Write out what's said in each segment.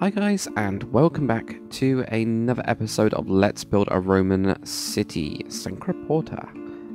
Hi guys, and welcome back to another episode of Let's Build a Roman City, Sancra Porta.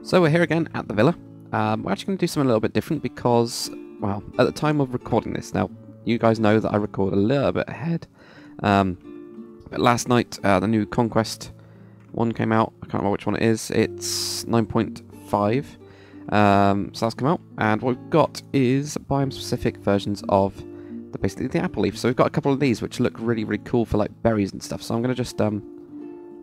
So we're here again at the villa. We're actually going to do something a little bit different because, well, at the time of recording this, now, you guys know that I record a little bit ahead. But last night, the new Conquest one came out. I can't remember which one it is. It's 9.5. So that's come out, and what we've got is biome-specific versions of basically the apple leaf. So we've got a couple of these which look really, really cool for like berries and stuff. So I'm gonna just I'm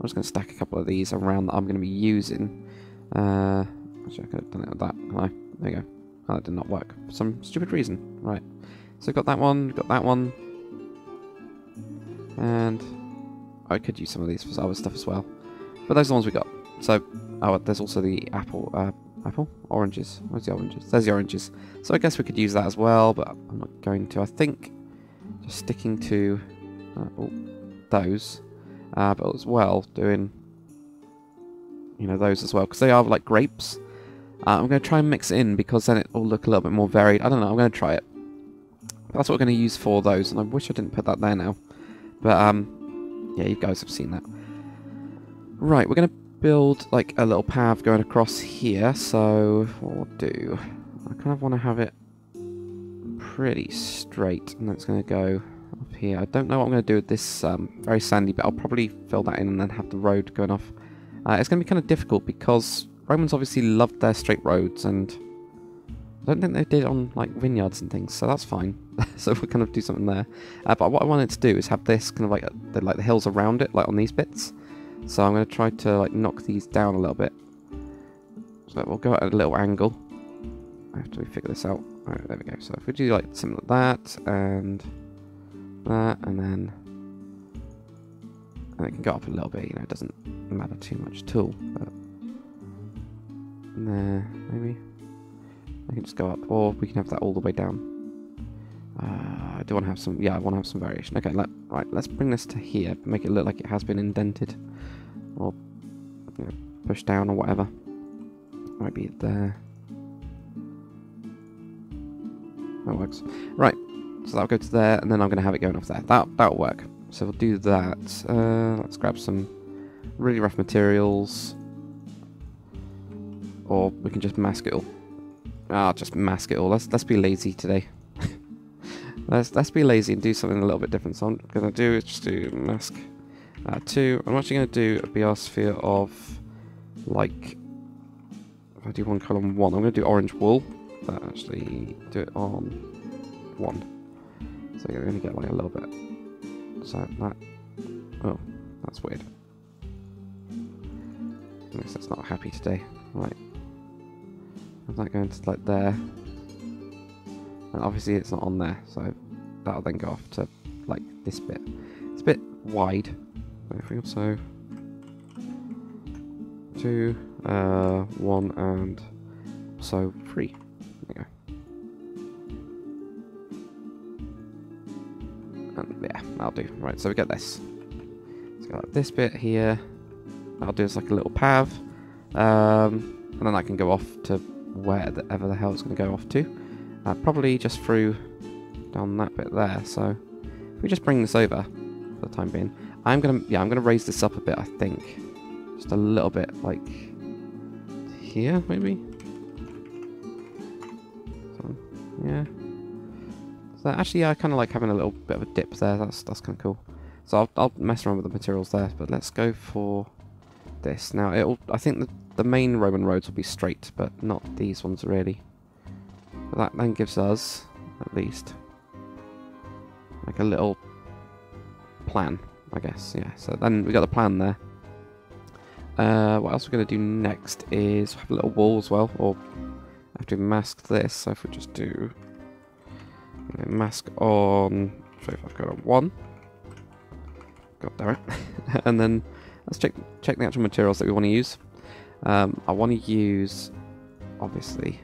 just gonna stack a couple of these around that I'm gonna be using. Actually, I could have done it with that. Can I? There you go. Oh, that did not work for some stupid reason. Right. So we've got that one. Got that one. And I could use some of these for other stuff as well. But those are the ones we got. So there's also the apple. Oranges. Where's the oranges? There's the oranges. So I guess we could use that as well, but I'm not going to. I think just sticking to those, but as well doing, you know, those as well, because they are like grapes. I'm going to try and mix it in because then it will look a little bit more varied. I don't know. I'm going to try it. But that's what we're going to use for those, and I wish I didn't put that there now. But yeah, you guys have seen that. Right, we're going to build like a little path going across here. So what we'll do, I kind of want to have it pretty straight, and that's going to go up here. I don't know what I'm going to do with this very sandy bit. I'll probably fill that in and then have the road going off. It's going to be kind of difficult because Romans obviously loved their straight roads, and I don't think they did on like vineyards and things, so that's fine. So we'll kind of do something there. But what I wanted to do is have this kind of like the hills around it, like on these bits. So I'm going to try to like knock these down a little bit. So we'll go at a little angle. After we figure this out. Alright, there we go. So if we do like something like that, and then it can go up a little bit, you know, it doesn't matter too much at all. But there, maybe. I can just go up, or we can have that all the way down. I do want to have some, yeah, I want to have some variation. Okay, right, let's bring this to here, make it look like it has been indented, or you know, pushed down, or whatever. Might be there. That works. Right, so that'll go to there, and then I'm going to have it going off there. That'll work. So we'll do that. Let's grab some really rough materials, or we can just mask it all. Just mask it all. Let's be lazy today. Let's be lazy and do something a little bit different. So I'm gonna do is just do mask 2. I'm actually gonna do a biosphere of like, if I do one column 1, I'm gonna do orange wool, but actually do it on 1. So you're gonna get like a little bit. So that, oh, that's weird. I guess that's not happy today. Right. How's that going to like there? And obviously it's not on there, so that'll then go off to like this bit. It's a bit wide. So if we also 2, 1, and so 3. There we go. And yeah, that'll do. Right, so we get this. Let's go like this bit here. That'll do us like a little path. And then I can go off to wherever the hell it's going to go off to. Probably just through down that bit there. So if we just bring this over for the time being, I'm gonna raise this up a bit. I think just a little bit, like here maybe. So, yeah. So actually, yeah, I kind of like having a little bit of a dip there. That's kind of cool. So I'll mess around with the materials there, but let's go for this now. I think the main Roman roads will be straight, but not these ones really. But that then gives us, at least, like a little plan, I guess, yeah. So then we got the plan there. What else we're going to do next is have a little wall as well, or after we mask this, so if we just do mask on, so if I've got on 1, God damn it, and then let's check the actual materials that we want to use. I want to use, obviously,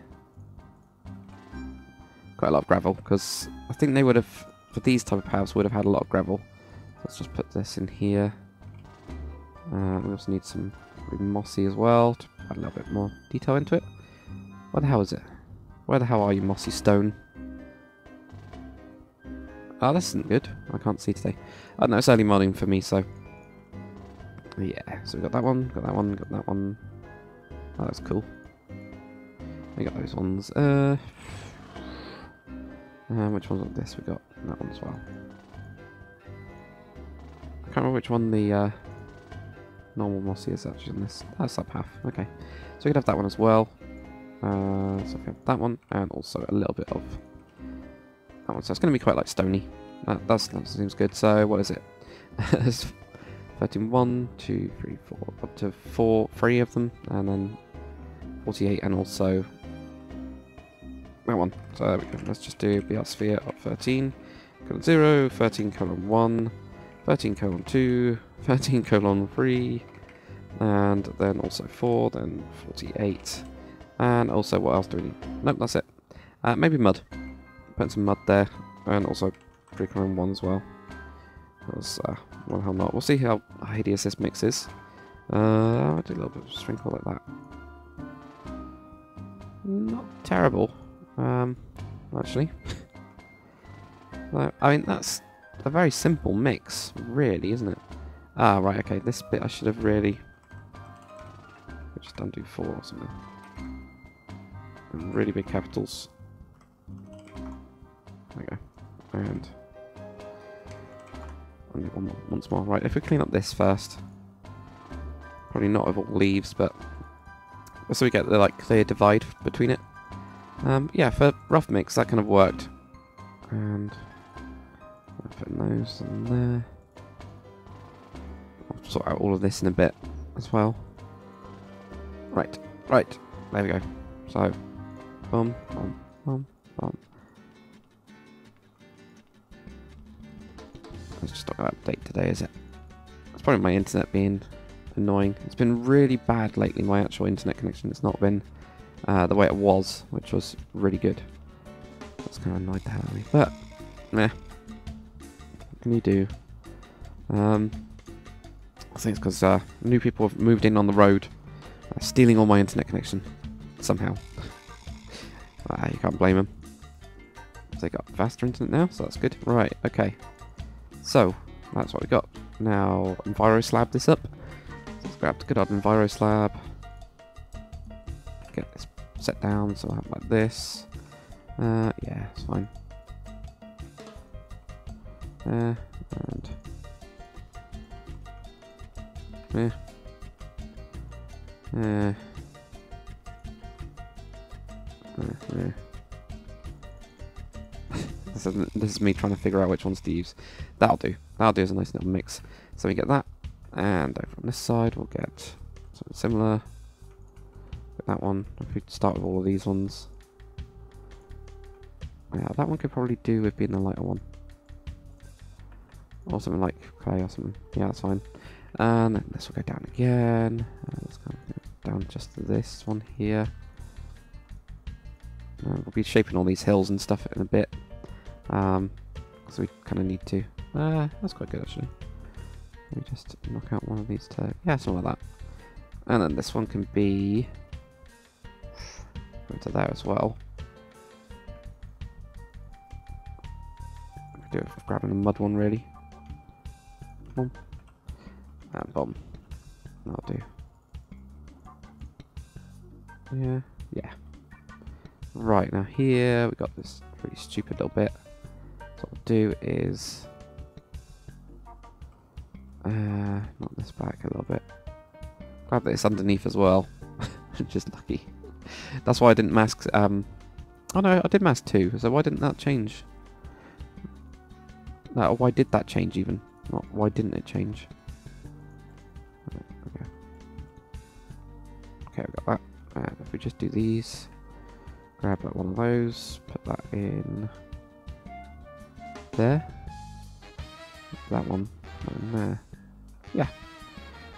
quite a lot of gravel, because I think they would have, for these type of paths, would have had a lot of gravel. Let's just put this in here. We also need some mossy as well, to add a little bit more detail into it. Where the hell is it? Where the hell are you, mossy stone? Oh, this isn't good. I can't see today. I don't know, it's early morning for me, so... Yeah, so we got that one, got that one, got that one. Oh, that's cool. We got those ones. Which one's on this? We got that one as well. I can't remember which one the normal mossy is actually on this. That's up half. Okay, so we could have that one as well. So we have that one, and also a little bit of that one. So it's going to be quite like stony. That seems good. So what is it? There's 13, 1, 2, 3, 4, up to 3 of them, and then 48, and also that one. So there we go. Let's just do BR sphere of 13, colon 0, 13, colon 1, 13, colon 2, 13, colon 3, and then also 4, then 48, and also what else do we need? Nope, that's it. Maybe mud. Put some mud there, and also 3, colon 1 as well. Because, well, how not? We'll see how hideous this mix is. I'll do a little bit of sprinkle like that. Not terrible, actually. I mean, that's a very simple mix, really, isn't it? Ah, right, okay, this bit I should have really... just undo 4 or something. And really big capitals. There we go. And... only one more, once more. Right, if we clean up this first. Probably not with all leaves, but... so we get the, like, clear divide between it. Yeah, for rough mix, that kind of worked. And... I'll put those in there. I'll sort out all of this in a bit as well. Right, right. There we go. So, boom, boom, boom, boom. It's just not going to update today, is it? It's probably my internet being annoying. It's been really bad lately, my actual internet connection. It's not been the way it was, which was really good. That's kind of annoyed the hell out of me. But, meh. What can you do? I think it's because new people have moved in on the road, stealing all my internet connection. Somehow. You can't blame them. They got faster internet now, so that's good. Right, okay. So, that's what we got. Now, EnviroSlab this up. So let's grab the good old EnviroSlab. Get this set down, so I'll have like this. Yeah, it's fine. And... This is me trying to figure out which ones to use. That'll do. That'll do as a nice little mix. So we get that. And over on this side we'll get something similar. Get that one. If we start with all of these ones. Yeah, that one could probably do with being the lighter one. Or something like clay or something. Yeah, that's fine. And then this will go down again. Let's go down just to this one here. We'll be shaping all these hills and stuff in a bit. So we kind of need to... that's quite good actually. Let me just knock out one of these two. Yeah, something like that. And then this one can be... go to there as well. Do it for grabbing a mud one really. Boom. And boom. That'll do. Yeah. Yeah. Right, now here we've got this really stupid little bit. So what we'll do is... knock this back a little bit. Grab this underneath as well. Just lucky. That's why I didn't mask... oh no, I did mask 2, so why didn't that change? Or why did that change even? Not why didn't it change? Okay. Okay, I've got that. And if we just do these... grab one of those, put that in there. That one in there. Yeah.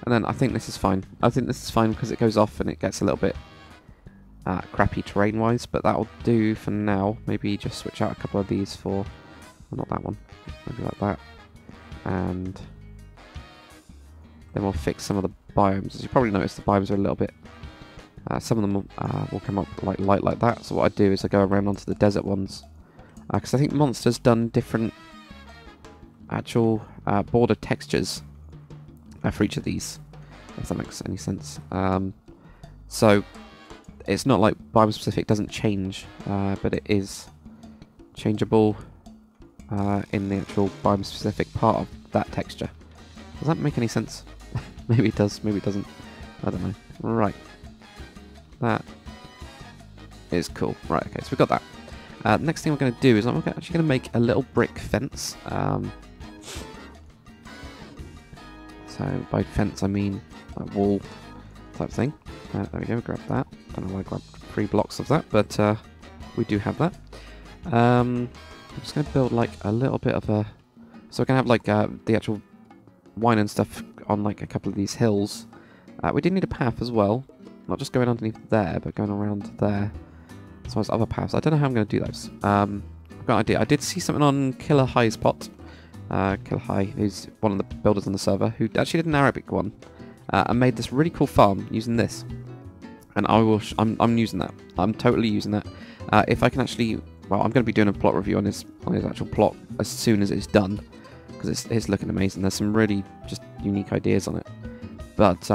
And then I think this is fine. I think this is fine because it goes off and it gets a little bit crappy terrain-wise, but that'll do for now. Maybe just switch out a couple of these for... well, not that one. Maybe like that. And then we'll fix some of the biomes. As you probably noticed, the biomes are a little bit... some of them will come up like light like that. So what I do is I go around onto the desert ones. Because I think Monster's done different actual border textures for each of these, if that makes any sense. So it's not like biome specific doesn't change, but it is changeable in the actual biome specific part of that texture. Does that make any sense? Maybe it does, maybe it doesn't. I don't know. Right. That is cool. Right, okay, so we've got that. Next thing we're going to do is I'm actually going to make a little brick fence. So by fence I mean like wall type thing. There we go, grab that. Don't know why I grabbed 3 blocks of that, but we do have that. I'm just going to build like a little bit of a... So we're going to have like the actual wine and stuff on like a couple of these hills. We do need a path as well. Not just going underneath there, but going around there. As well as other paths. I don't know how I'm going to do those. I've got an idea. I did see something on Killer High's pot. Killer High, who's one of the builders on the server, who actually did an Arabic one. And made this really cool farm using this. And I will I'm using that. I'm totally using that. If I can actually... Well, I'm going to be doing a plot review on his actual plot as soon as it's done. Because it's looking amazing. There's some really just unique ideas on it. But,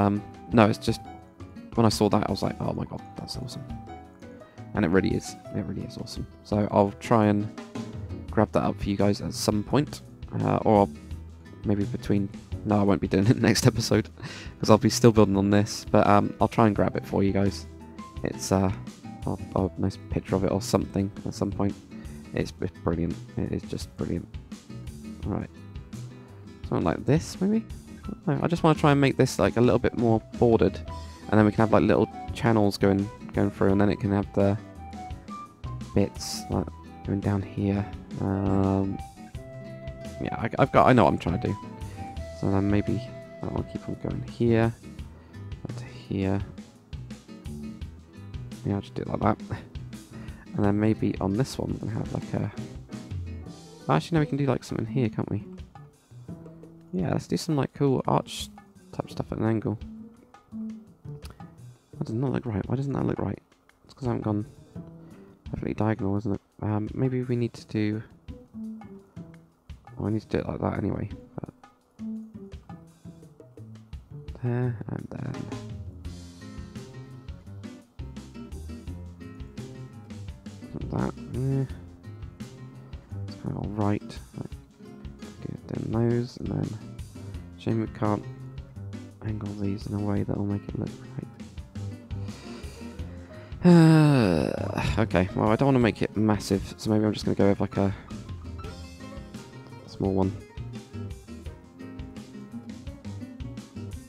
no, it's just... When I saw that, I was like, oh my god, that's awesome. And it really is. It really is awesome. So I'll try and grab that up for you guys at some point. Or I'll maybe between... No, I won't be doing it next episode. Because I'll be still building on this. But I'll try and grab it for you guys. It's a nice picture of it or something at some point. It's brilliant. It is just brilliant. Right. Something like this, maybe? No, I just want to try and make this like a little bit more bordered. And then we can have like little channels going through, and then it can have the bits like going down here. Yeah, I know what I'm trying to do. So then maybe I'll keep on going here, to here. Yeah, I'll just do it like that. And then maybe on this one we're gonna have like a... Actually, no, we can do like something here, can't we? Yeah, let's do some like cool arch type stuff at an angle. That does not look right. Why doesn't that look right? It's because I haven't gone perfectly diagonal, isn't it? Maybe we need to do... Well, I need to do it like that anyway. But there, and then... Like that. Yeah. It's kind of alright. Like, doing those, and then... Shame we can't angle these in a way that will make it look right. Okay, well I don't want to make it massive, so maybe I'm just going to go with like a small one.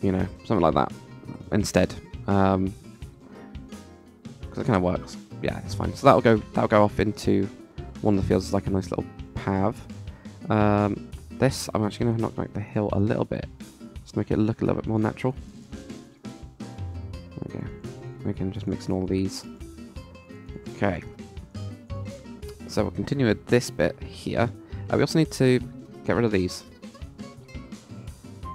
You know, something like that instead. Because it kind of works. Yeah, it's fine. So that'll go off into one of the fields as like a nice little path. This I'm actually going to knock like the hill a little bit, just to make it look a little bit more natural. There we go. We can just mix in all these. Okay. So we'll continue with this bit here. We also need to get rid of these.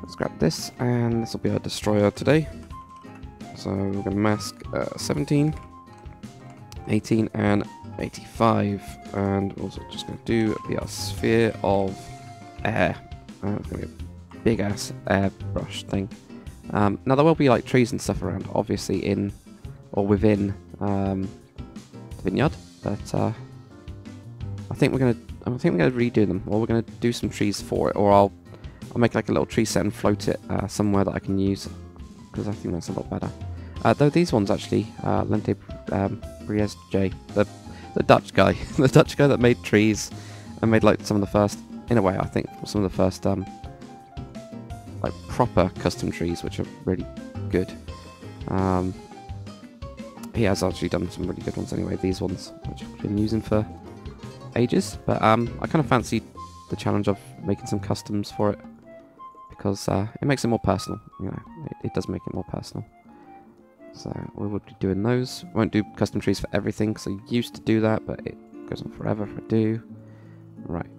Let's grab this, and this will be our destroyer today. So we're going to mask 17, 18, and 85. And we're also just going to do our sphere of air. It's going to be a big ass airbrush thing. Now there will be like trees and stuff around, obviously in or within the vineyard, but I think we're gonna redo them, or we're gonna do some trees for it, or I'll make like a little tree set and float it somewhere that I can use, because I think that's a lot better. Though these ones actually, Lente Briez J, the Dutch guy, the Dutch guy that made trees and made like some of the first, in a way I think, some of the first like proper custom trees, which are really good. He has actually done some really good ones anyway, these ones, which I've been using for ages, but I kind of fancied the challenge of making some customs for it, because it makes it more personal, you know, it does make it more personal. So we will be doing those. Won't do custom trees for everything, because I used to do that, but it goes on forever if I do. Right,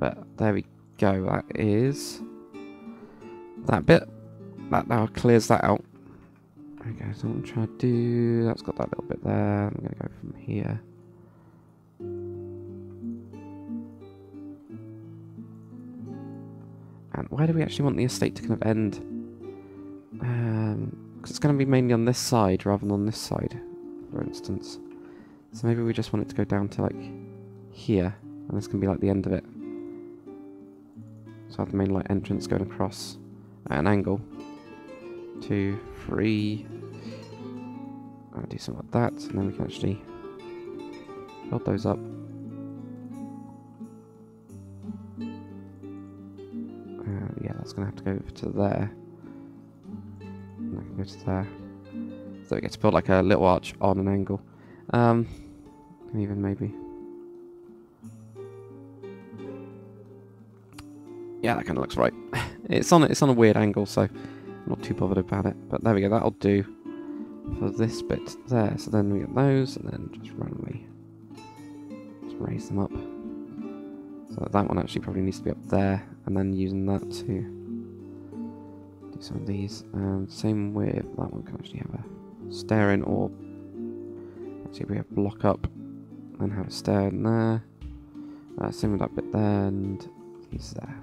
but there we go, that is that bit. That now clears that out. Okay, so I'm trying to do... That's got that little bit there. I'm going to go from here. And why do we actually want the estate to kind of end? Because it's going to be mainly on this side rather than on this side, for instance. So maybe we just want it to go down to like here, and this can be like the end of it. So I have the main light entrance going across at an angle. 2, 3. I'll do something like that, and then we can actually build those up. Yeah, that's going to have to go over to there. And I can go to there. So we get to build like a little arch on an angle. And even maybe... Yeah, that kind of looks right. It's on a weird angle, so I'm not too bothered about it. But there we go, that'll do for this bit there. So then we get those, and then just randomly just raise them up. So that one actually probably needs to be up there, and then using that to do some of these. Same with that one, can actually have a stair in, or actually we have block up and have a stair in there. Same with that bit there, and he's there.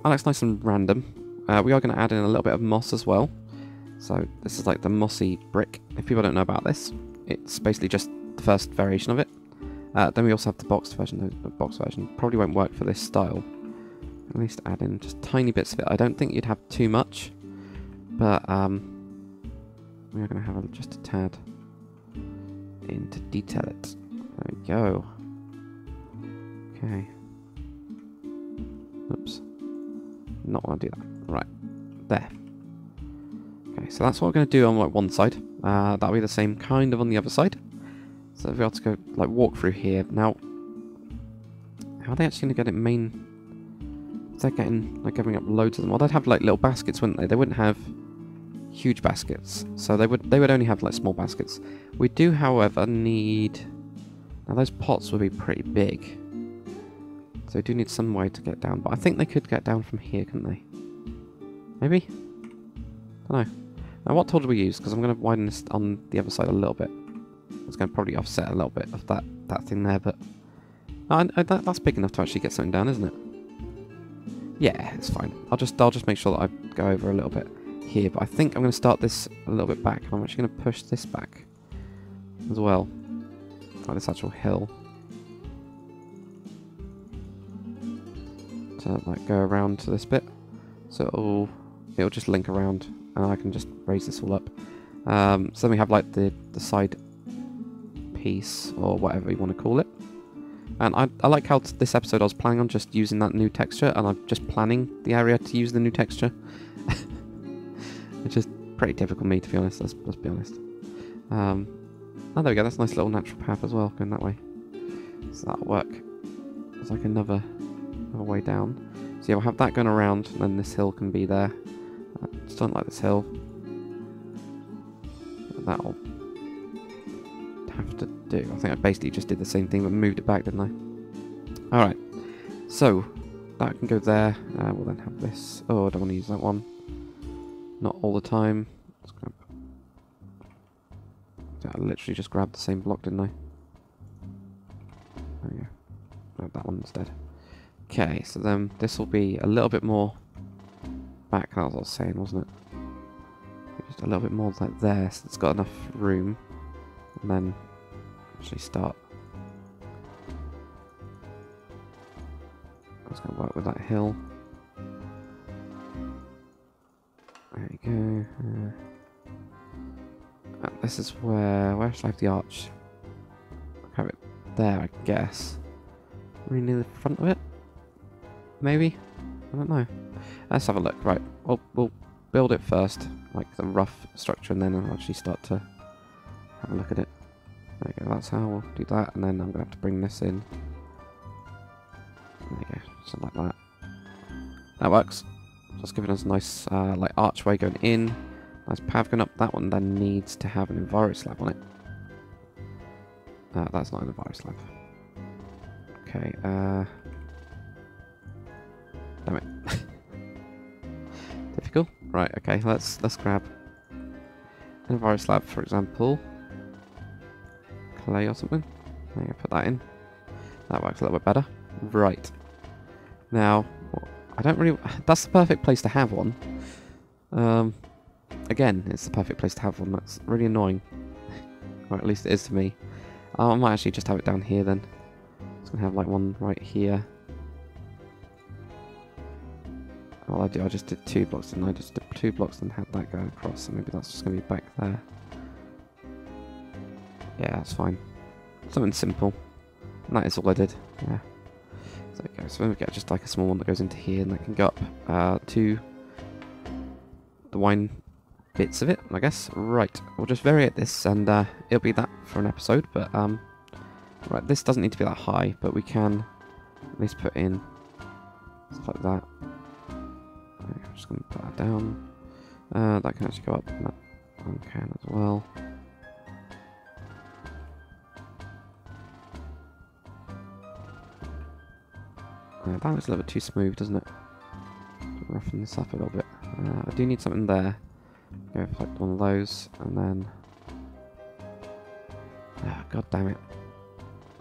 That looks nice and random. We are going to add in a little bit of moss as well. So this is like the mossy brick. If people don't know about this, it's basically just the first variation of it. Then we also have the boxed version. The boxed version probably won't work for this style. At least add in just tiny bits of it. I don't think you'd have too much, but we are going to have just a tad in to detail it. There we go. Okay. Oops. Not want to do that. Right. There. Okay, so that's what we're going to do on like one side. That'll be the same kind of on the other side. So if we have to go like walk through here now, how are they actually going to get it main? If they're getting like giving up loads of them, well, they'd have like little baskets, wouldn't they? They wouldn't have huge baskets, so they would only have like small baskets. We do, however, need now those pots would be pretty big, so we do need some way to get down. But I think they could get down from here, couldn't they? Maybe. Don't know. Now, what tool do we use? Because I'm going to widen this on the other side a little bit. It's going to probably offset a little bit of that thing there, but that's big enough to actually get something down, isn't it? Yeah, it's fine. I'll just make sure that I go over a little bit here, but I think I'm going to start this a little bit back. I'm actually going to push this back as well, like this actual hill, to like go around to this bit, so it'll just link around, and I can just raise this all up. So then we have like the side piece, or whatever you want to call it. And I like how this episode I was planning on just using that new texture, and I'm just planning the area to use the new texture. Which is pretty typical me, to be honest, let's be honest. Oh, there we go, that's a nice little natural path as well, going that way. So that'll work. There's like another way down. So yeah, we'll have that going around, and then this hill can be there. I just don't like this hill. That'll have to do. I think I basically just did the same thing but moved it back, didn't I? Alright, so that can go there. We'll then have this. Oh, I don't want to use that one. Not all the time. Let's grab. I literally just grabbed the same block, didn't I? There we go. Grab that one instead. Okay, so then this will be a little bit more back, that was what I was saying, wasn't it? Just a little bit more like there, so it's got enough room. And then actually start. That's going to work with that hill. There you go. This is where should I have the arch? I'll have it there, I guess. Really near the front of it? Maybe? I don't know. Let's have a look. Right, we'll build it first, like the rough structure, and then I'll actually start to have a look at it. There you go, that's how we'll do that, and then I'm going to have to bring this in. There you go, something like that. That works. Just giving us a nice like archway going in, nice path going up. That one then needs to have an enviro slab on it. That's not an enviro slab. Okay, damn it. Difficult. Right, okay, let's grab an enviro slab, for example. Clay or something. There you go, put that in. That works a little bit better. Right. Now, what I don't really... That's the perfect place to have one. Again, it's the perfect place to have one. That's really annoying. Or at least it is to me. I might actually just have it down here then. It's going to have like one right here. All I do, I just did 2 blocks, and I just did 2 blocks and had that go across, so maybe that's just going to be back there. Yeah, that's fine. Something simple. And that is all I did. Yeah. So there you go. So then we get just like a small one that goes into here, and that can go up to the wine bits of it, I guess. Right, we'll just vary this, and it'll be that for an episode, but right, this doesn't need to be that high, but we can at least put in stuff like that. I'm just going to put that down. That can actually go up, and that one can as well. That looks a little bit too smooth, doesn't it? Roughen this up a little bit. I do need something there. Go with like one of those, and then... Ah, god damn it.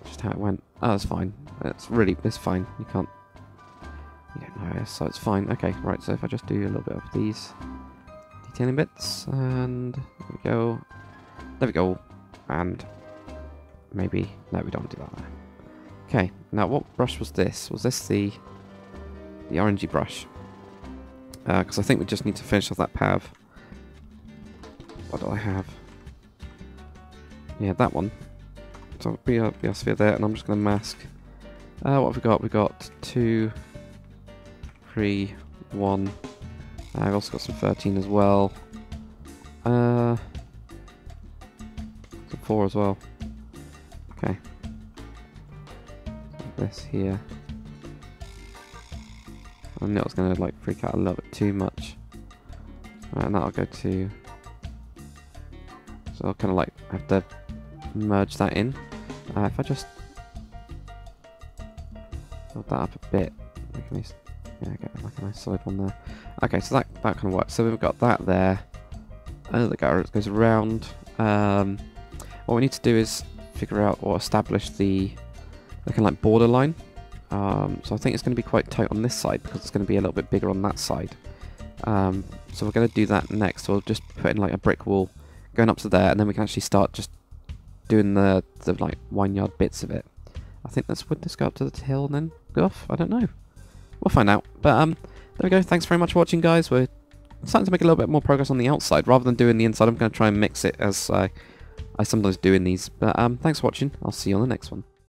Just how it went. Oh, that's fine. It's fine. You can't... You don't know, so it's fine. Okay, right, so if I just do a little bit of these detailing bits, and there we go. There we go. And maybe... No, we don't want to do that there. Okay, now what brush was this? Was this the orangey brush? Because I think we just need to finish off that pav. What do I have? Yeah, that one. So be a sphere there, and I'm just going to mask. What have we got? We've got 2, 3, 1. I've also got some 13 as well. Some 4 as well. Okay. This here. I knew I was going to like freak out a little bit too much. Right, and that'll go to... So I'll kind of like have to merge that in. If I just build that up a bit, get like a nice solid one there. Okay, so that kind of works. So we've got that there. The guy goes around. What we need to do is figure out or establish the kind of like border line. So I think it's going to be quite tight on this side because it's going to be a little bit bigger on that side. So we're going to do that next. We'll just put in like a brick wall going up to there, and then we can actually start just doing the like vineyard bits of it. I think would this go up to the hill and then go off? I don't know. We'll find out. But there we go. Thanks very much for watching, guys. We're starting to make a little bit more progress on the outside rather than doing the inside. I'm going to try and mix it as I sometimes do in these. But thanks for watching. I'll see you on the next one.